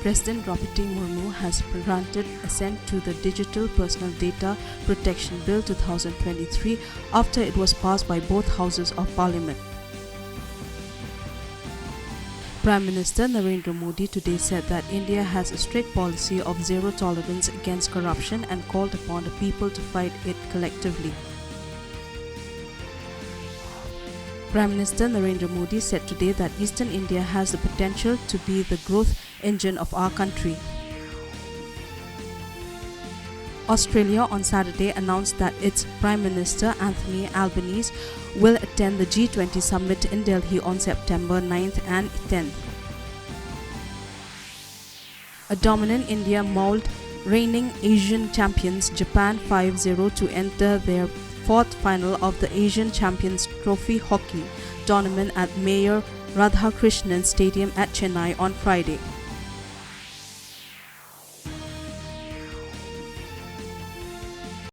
President Draupadi Murmu has granted assent to the Digital Personal Data Protection Bill 2023 after it was passed by both houses of parliament. Prime Minister Narendra Modi today said that India has a strict policy of zero tolerance against corruption and called upon the people to fight it collectively. Prime Minister Narendra Modi said today that Eastern India has the potential to be the growth engine of our country. Australia on Saturday announced that its Prime Minister Anthony Albanese will attend the G20 summit in Delhi on September 9th and 10th. A dominant India mauled reigning Asian champions Japan 5-0 to enter their fourth final of the Asian Champions Trophy hockey tournament at Mayor Radhakrishnan Stadium at Chennai on Friday.